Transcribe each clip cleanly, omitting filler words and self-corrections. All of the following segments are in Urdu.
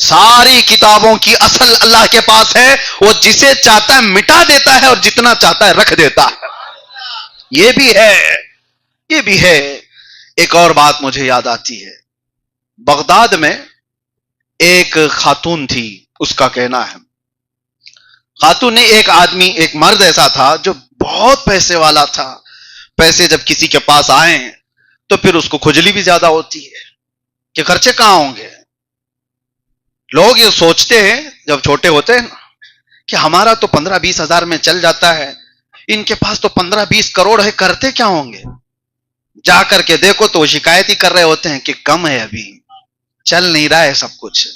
ساری کتابوں کی اصل اللہ کے پاس ہے. وہ جسے چاہتا ہے مٹا دیتا ہے اور جتنا چاہتا ہے رکھ دیتا ہے. یہ بھی ہے، یہ بھی ہے. ایک اور بات مجھے یاد آتی ہے. بغداد میں ایک خاتون تھی، اس کا کہنا ہے خاتون نے ایک آدمی، ایک مرد ایسا تھا جو بہت پیسے والا تھا. پیسے جب کسی کے پاس آئیں تو پھر اس کو کھجلی بھی زیادہ ہوتی ہے کہ خرچے کہاں ہوں گے. لوگ یہ سوچتے ہیں جب چھوٹے ہوتے ہیں کہ ہمارا تو 15-20 ہزار میں چل جاتا ہے، ان کے پاس تو 15-20 کروڑ ہے، کرتے کیا ہوں گے. جا کر کے دیکھو تو وہ شکایت ہی کر رہے ہوتے ہیں کہ کم ہے، ابھی چل نہیں رہا ہے سب کچھ.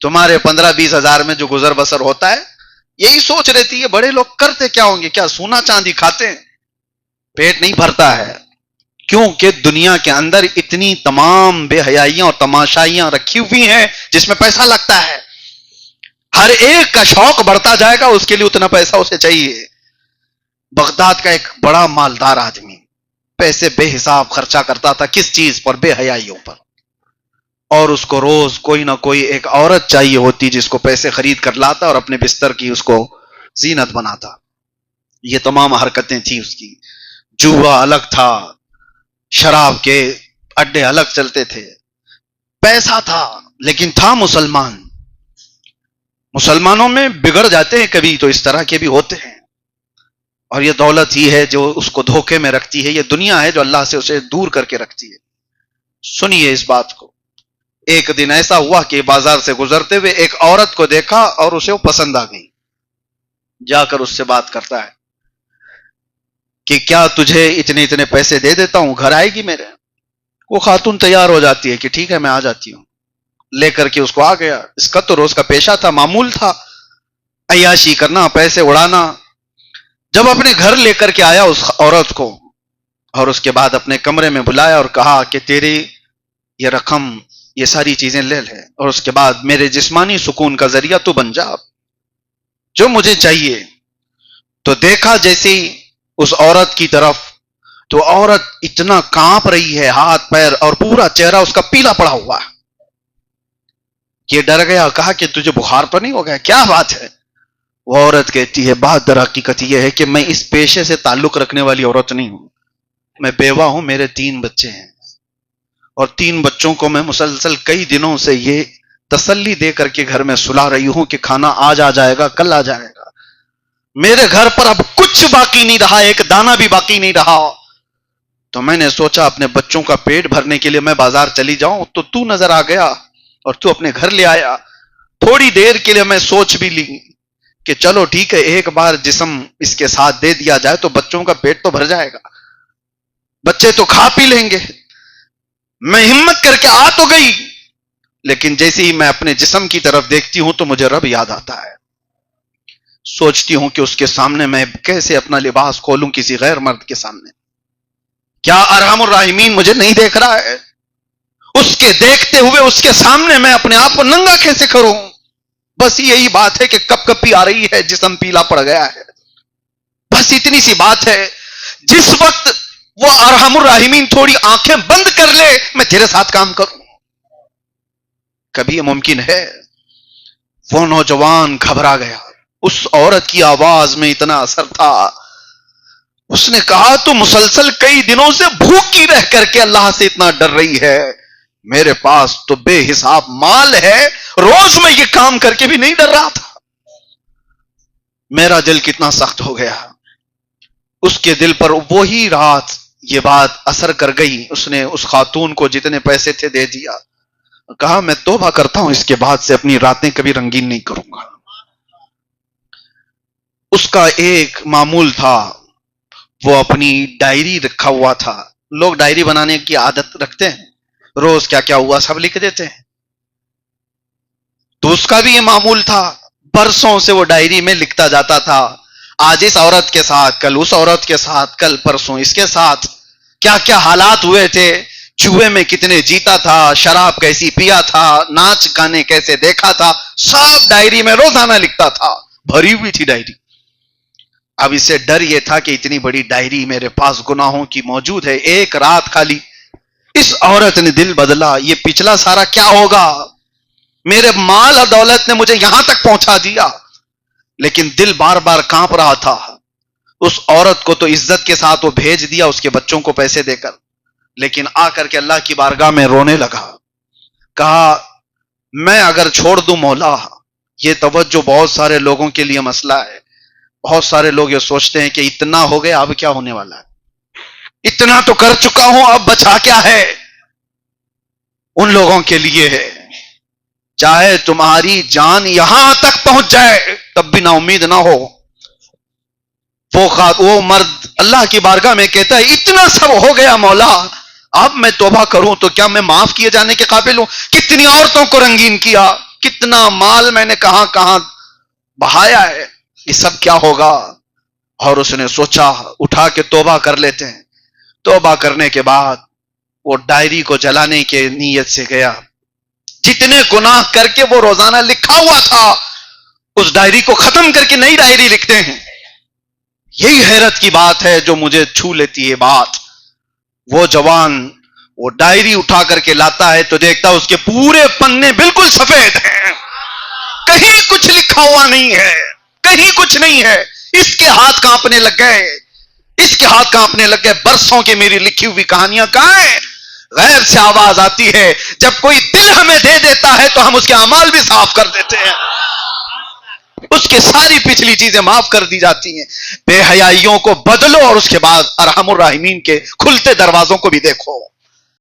تمہارے 15-20 ہزار میں جو گزر بسر ہوتا ہے، یہی سوچ رہتی ہے بڑے لوگ کرتے کیا ہوں گے، کیا سونا چاندی کھاتے ہیں. پیٹ نہیں بھرتا ہے کیونکہ دنیا کے اندر اتنی تمام بے حیائیاں اور تماشائیاں رکھی ہوئی ہیں جس میں پیسہ لگتا ہے. ہر ایک کا شوق بڑھتا جائے گا، اس کے لیے اتنا پیسہ اسے چاہیے. بغداد کا ایک بڑا مالدار آدمی پیسے بے حساب خرچہ کرتا تھا. کس چیز پر؟ بے حیائیوں پر. اور اس کو روز کوئی نہ کوئی ایک عورت چاہیے ہوتی جس کو پیسے خرید کر لاتا اور اپنے بستر کی اس کو زینت بناتا. یہ تمام حرکتیں تھیں اس کی. جوا الگ تھا، شراب کے اڈے الگ چلتے تھے. پیسہ تھا لیکن تھا مسلمان. مسلمانوں میں بگڑ جاتے ہیں کبھی تو اس طرح کے بھی ہوتے ہیں. اور یہ دولت ہی ہے جو اس کو دھوکے میں رکھتی ہے. یہ دنیا ہے جو اللہ سے اسے دور کر کے رکھتی ہے. سنیے اس بات کو. ایک دن ایسا ہوا کہ بازار سے گزرتے ہوئے ایک عورت کو دیکھا اور اسے وہ پسند آ گئی. جا کر اس سے بات کرتا ہے کہ کیا تجھے اتنے اتنے پیسے دے دیتا ہوں، گھر آئے گی میرے. وہ خاتون تیار ہو جاتی ہے کہ ٹھیک ہے میں آ جاتی ہوں. لے کر کے اس کو آ گیا. اس کا تو روز کا پیشہ تھا، معمول تھا، عیاشی کرنا، پیسے اڑانا. جب اپنے گھر لے کر کے آیا اس عورت کو اور اس کے بعد اپنے کمرے میں بلایا اور کہا کہ تیری یہ رقم، یہ ساری چیزیں لے لے اور اس کے بعد میرے جسمانی سکون کا ذریعہ تو بن جا جو مجھے چاہیے. تو دیکھا جیسے ہی اس عورت کی طرف تو عورت اتنا کانپ رہی ہے، ہاتھ پیر اور پورا چہرہ اس کا پیلا پڑا ہوا ہے. یہ ڈر گیا، کہا کہ تجھے بخار تو نہیں ہو گیا، کیا بات ہے. وہ عورت کہتی ہے بات در حقیقت یہ ہے کہ میں اس پیشے سے تعلق رکھنے والی عورت نہیں ہوں. میں بیوہ ہوں، میرے 3 بچے ہیں اور 3 بچوں کو میں مسلسل کئی دنوں سے یہ تسلی دے کر کے گھر میں سلا رہی ہوں کہ کھانا آج آ جائے گا، کل آ جائے گا. میرے گھر پر اب کچھ باقی نہیں رہا، ایک دانہ بھی باقی نہیں رہا. تو میں نے سوچا اپنے بچوں کا پیٹ بھرنے کے لیے میں بازار چلی جاؤں. تو نظر آ گیا اور تو اپنے گھر لے آیا. تھوڑی دیر کے لیے میں سوچ بھی لی کہ چلو ٹھیک ہے، ایک بار جسم اس کے ساتھ دے دیا جائے تو بچوں کا پیٹ تو بھر جائے گا، بچے تو کھا پی لیں گے. میں ہمت کر کے آ تو گئی، لیکن جیسے ہی میں اپنے جسم کی طرف دیکھتی ہوں تو مجھے رب یاد آتا ہے. سوچتی ہوں کہ اس کے سامنے میں کیسے اپنا لباس کھولوں کسی غیر مرد کے سامنے. کیا ارحم الراحمین مجھے نہیں دیکھ رہا ہے؟ اس کے دیکھتے ہوئے اس کے سامنے میں اپنے آپ کو ننگا کیسے کروں؟ بس یہی بات ہے کہ کپ کپی آ رہی ہے، جسم پیلا پڑ گیا ہے. بس اتنی سی بات ہے. جس وقت وہ ارحم الراحمین تھوڑی آنکھیں بند کر لے میں تیرے ساتھ کام کروں. کبھی یہ ممکن ہے؟ وہ نوجوان گھبرا گیا. اس عورت کی آواز میں اتنا اثر تھا. اس نے کہا تو مسلسل کئی دنوں سے بھوکی رہ کر کے اللہ سے اتنا ڈر رہی ہے، میرے پاس تو بے حساب مال ہے، روز میں یہ کام کر کے بھی نہیں ڈر رہا تھا. میرا دل کتنا سخت ہو گیا. اس کے دل پر وہی رات یہ بات اثر کر گئی. اس نے اس خاتون کو جتنے پیسے تھے دے دیا. کہا میں توبہ کرتا ہوں، اس کے بعد سے اپنی راتیں کبھی رنگین نہیں کروں گا. اس کا ایک معمول تھا، وہ اپنی ڈائری رکھا ہوا تھا. لوگ ڈائری بنانے کی عادت رکھتے ہیں، روز کیا کیا ہوا سب لکھ دیتے ہیں. تو اس کا بھی یہ معمول تھا. برسوں سے وہ ڈائری میں لکھتا جاتا تھا، آج اس عورت کے ساتھ، کل اس عورت کے ساتھ، کل پرسوں اس کے ساتھ کیا کیا حالات ہوئے تھے، جوئے میں کتنے جیتا تھا، شراب کیسی پیا تھا، ناچ گانے کیسے دیکھا تھا، سب ڈائری میں روزانہ لکھتا تھا. بھری ہوئی تھی ڈائری. اب اسے ڈر یہ تھا کہ اتنی بڑی ڈائری میرے پاس گناہوں کی موجود ہے، ایک رات خالی اس عورت نے دل بدلا، یہ پچھلا سارا کیا ہوگا. میرے مال اور دولت نے مجھے یہاں تک پہنچا دیا، لیکن دل بار بار کانپ رہا تھا۔ اس عورت کو تو عزت کے ساتھ وہ بھیج دیا اس کے بچوں کو پیسے دے کر، لیکن آ کر کے اللہ کی بارگاہ میں رونے لگا، کہا میں اگر چھوڑ دوں مولا، یہ توجہ بہت سارے لوگوں کے لیے مسئلہ ہے۔ بہت سارے لوگ یہ سوچتے ہیں کہ اتنا ہو گیا اب کیا ہونے والا ہے، اتنا تو کر چکا ہوں اب بچا کیا ہے۔ ان لوگوں کے لیے ہے، چاہے تمہاری جان یہاں تک پہنچ جائے تب بھی نا امید نہ ہو۔ وہ مرد اللہ کی بارگاہ میں کہتا ہے اتنا سب ہو گیا مولا، اب میں توبہ کروں تو کیا میں معاف کیے جانے کے قابل ہوں؟ کتنی عورتوں کو رنگین کیا، کتنا مال میں نے کہاں کہاں بہایا ہے، یہ سب کیا ہوگا؟ اور اس نے سوچا اٹھا کے توبہ کر لیتے ہیں۔ توبہ کرنے کے بعد وہ ڈائری کو جلانے کے نیت سے گیا، جتنے گناہ کر کے وہ روزانہ لکھا ہوا تھا اس ڈائری کو ختم کر کے نئی ڈائری لکھتے ہیں۔ یہی حیرت کی بات ہے جو مجھے چھو لیتی ہے بات، وہ جوان وہ ڈائری اٹھا کر کے لاتا ہے تو دیکھتا اس کے پورے پنے بالکل سفید ہیں، کہیں کچھ لکھا ہوا نہیں ہے، کہیں کچھ نہیں ہے۔ اس کے ہاتھ کانپنے لگ گئے، اس کے ہاتھ کانپنے لگ گئے، برسوں کے میری لکھی ہوئی کہانیاں کہاں ہیں؟ غیر سے آواز آتی ہے، جب کوئی دل ہمیں دے دیتا ہے تو ہم اس کے اعمال بھی صاف کر دیتے ہیں، اس کے ساری پچھلی چیزیں معاف کر دی جاتی ہیں۔ بے حیائیوں کو بدلو اور اس کے بعد ارحم الراحمین کے کھلتے دروازوں کو بھی دیکھو۔